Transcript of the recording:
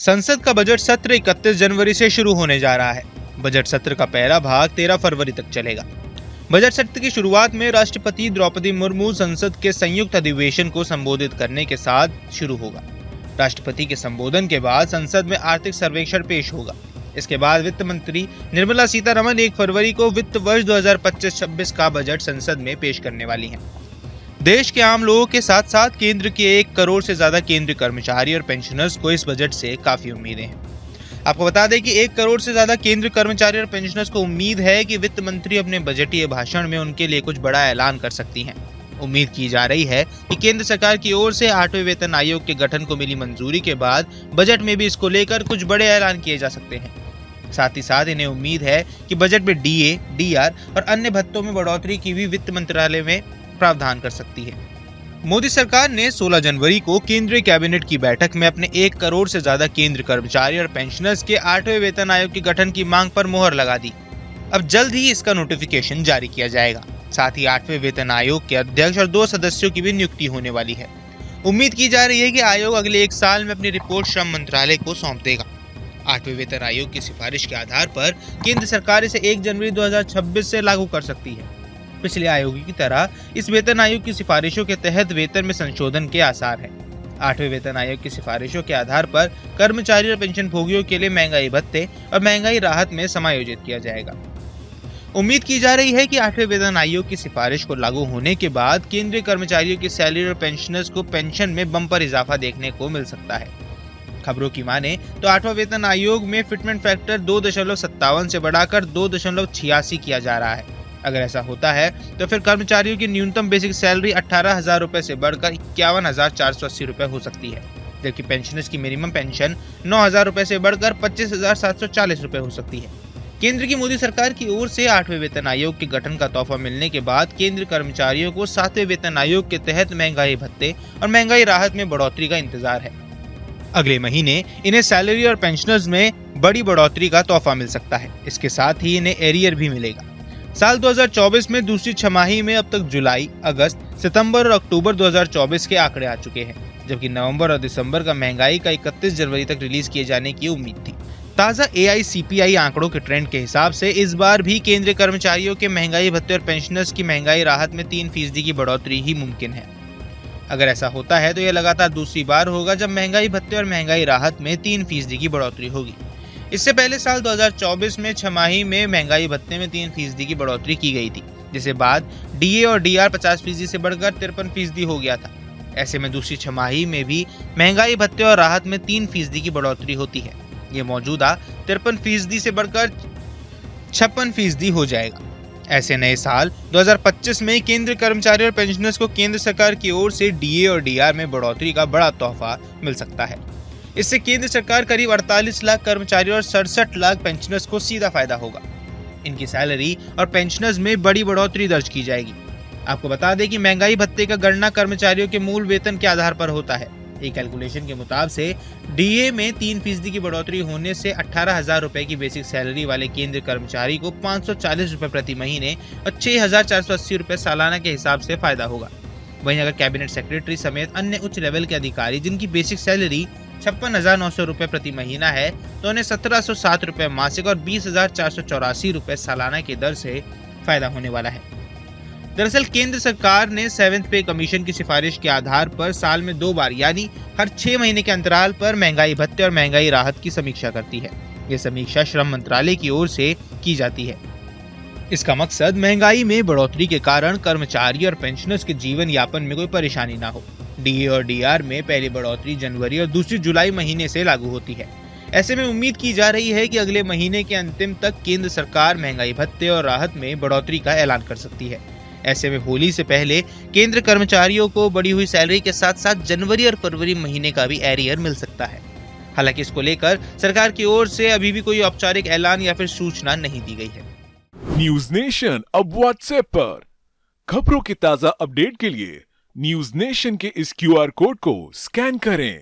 संसद का बजट सत्र 31 जनवरी से शुरू होने जा रहा है। बजट सत्र का पहला भाग 13 फरवरी तक चलेगा। बजट सत्र की शुरुआत में राष्ट्रपति द्रौपदी मुर्मू संसद के संयुक्त अधिवेशन को संबोधित करने के साथ शुरू होगा। राष्ट्रपति के संबोधन के बाद संसद में आर्थिक सर्वेक्षण पेश होगा। इसके बाद वित्त मंत्री निर्मला सीतारमण 1 फरवरी को वित्त वर्ष 2025-26 का बजट संसद में पेश करने वाली हैं। देश के आम लोगों के साथ साथ केंद्र के 1 करोड़ से ज्यादा केंद्रीय कर्मचारी और पेंशनर्स को इस बजट से काफी उम्मीदें हैं। आपको बता दें कि 1 करोड़ से ज्यादा केंद्रीय कर्मचारी और पेंशनर्स को उम्मीद है कि वित्त मंत्री अपने बजटीय भाषण में उनके लिए कुछ बड़ा ऐलान कर सकती हैं। उम्मीद की जा रही है कि केंद्र सरकार की ओर से 8वें वेतन आयोग के गठन को मिली मंजूरी के बाद बजट में भी इसको लेकर कुछ बड़े ऐलान किए जा सकते हैं। साथ ही साथ इन्हें उम्मीद है कि बजट में डीए, डीआर और अन्य भत्तों में बढ़ोतरी की भी वित्त मंत्रालय में प्रावधान कर सकती है। मोदी सरकार ने 16 जनवरी को केंद्रीय कैबिनेट की बैठक में अपने 1 करोड़ से ज्यादा केंद्रीय कर्मचारी और पेंशनर्स के 8वें वेतन आयोग के गठन की मांग पर मोहर लगा दी। अब जल्द ही इसका नोटिफिकेशन जारी किया जाएगा। साथ ही 8वें वेतन आयोग के अध्यक्ष और 2 सदस्यों की भी नियुक्ति होने वाली है। उम्मीद की जा रही है कि आयोग अगले 1 साल में अपनी रिपोर्ट श्रम मंत्रालय को सौंप देगा। 8वें वेतन आयोग की सिफारिश के आधार पर केंद्र सरकार इसे 1 जनवरी 2026 से लागू कर सकती है। पिछले आयोग की तरह इस वेतन आयोग की सिफारिशों के तहत वेतन में संशोधन के आसार हैं। 8वें वेतन आयोग की सिफारिशों के आधार पर कर्मचारी और पेंशन भोगियों के लिए महंगाई भत्ते और महंगाई राहत में समायोजित किया जाएगा। उम्मीद की जा रही है कि 8वें वेतन आयोग की सिफारिश को लागू होने के बाद केंद्रीय कर्मचारियों की सैलरी और पेंशनर्स को पेंशन में बम्पर इजाफा देखने को मिल सकता है। खबरों की माने तो 8वां वेतन आयोग में फिटमेंट फैक्टर 2.57 से बढ़ाकर 2.86 किया जा रहा है। अगर ऐसा होता है तो फिर कर्मचारियों की न्यूनतम बेसिक सैलरी 18,000 रुपए से बढ़कर 51,480 रुपए हो सकती है, जबकि पेंशनर्स की मिनिमम पेंशन 9,000 रुपए से बढ़कर 25,740 रुपए हो सकती है। केंद्र की मोदी सरकार की ओर से 8वें वेतन आयोग के गठन का तोहफा मिलने के बाद केंद्रीय कर्मचारियों को 7वें वेतन आयोग के तहत महंगाई भत्ते और महंगाई राहत में बढ़ोतरी का इंतजार है। अगले महीने इन्हें सैलरी और पेंशनर्स में बड़ी बढ़ोतरी का तोहफा मिल सकता है। इसके साथ ही इन्हें एरियर भी मिलेगा। साल 2024 में दूसरी छमाही में अब तक जुलाई, अगस्त, सितंबर और अक्टूबर 2024 के आंकड़े आ चुके हैं, जबकि नवंबर और दिसंबर का महंगाई का 31 जनवरी तक रिलीज किए जाने की उम्मीद थी। ताजा AICPI आंकड़ों के ट्रेंड के हिसाब से इस बार भी केंद्रीय कर्मचारियों के महंगाई भत्ते और पेंशनर्स की महंगाई राहत में 3% की बढ़ोतरी ही मुमकिन है। अगर ऐसा होता है तो यह लगातार दूसरी बार होगा जब महंगाई भत्ते और महंगाई राहत में 3% की बढ़ोतरी होगी। इससे पहले साल 2024 में छमाही में महंगाई भत्ते में 3% की बढ़ोतरी की गई थी, जिसके बाद DA और DR 50% से बढ़कर 53% हो गया था। ऐसे में दूसरी छमाही में भी महंगाई भत्ते और राहत में 3% की बढ़ोतरी होती है। ये मौजूदा 53% से बढ़कर 56% हो जाएगा। ऐसे नए साल 2025 में केंद्रीय कर्मचारी और पेंशनर्स को केंद्र सरकार की ओर से DA और DR में बढ़ोतरी का बड़ा तोहफा मिल सकता है। इससे केंद्र सरकार करीब 48 लाख कर्मचारी और 67 लाख पेंशनर्स को सीधा फायदा होगा। इनकी सैलरी और पेंशनर्स में बड़ी बढ़ोतरी दर्ज की जाएगी। आपको बता दें कि महंगाई भत्ते का गणना कर्मचारियों के मूल वेतन के आधार पर होता है। एक कैलकुलेशन के मुताबिक से DA में 3% की बढ़ोतरी होने से 18,000 रुपए की बेसिक सैलरी वाले केंद्रीय कर्मचारी को 540 रुपए प्रति महीने और 6,480 रुपए सालाना के हिसाब से फायदा होगा। वहीं अगर कैबिनेट सेक्रेटरी समेत अन्य उच्च लेवल के अधिकारी जिनकी बेसिक सैलरी 56,900 रुपए प्रति महीना है तो उन्हें 1,707 रुपए मासिक और 20,484 रुपए सालाना की दर से फायदा होने वाला है। दरअसल केंद्र सरकार ने 7th पे कमीशन की सिफारिश के आधार पर साल में 2 बार यानी हर 6 महीने के अंतराल पर महंगाई भत्ते और महंगाई राहत की समीक्षा करती है। यह समीक्षा श्रम मंत्रालय की ओर से की जाती है। इसका मकसद महंगाई में बढ़ोतरी के कारण कर्मचारी और पेंशनर्स के जीवन यापन में कोई परेशानी ना हो। DA और DR में पहली बढ़ोतरी जनवरी और दूसरी जुलाई महीने से लागू होती है। ऐसे में उम्मीद की जा रही है कि अगले महीने के अंतिम तक केंद्र सरकार महंगाई भत्ते और राहत में बढ़ोतरी का ऐलान कर सकती है। ऐसे में होली से पहले केंद्र कर्मचारियों को बढ़ी हुई सैलरी के साथ साथ जनवरी और फरवरी महीने का भी एरियर मिल सकता है। हालांकि इसको लेकर सरकार की ओर से अभी भी कोई औपचारिक ऐलान या फिर सूचना नहीं दी गई है। न्यूज नेशन अब व्हाट्सएप पर खबरों की ताजा अपडेट के लिए न्यूज नेशन के इस QR कोड को स्कैन करें।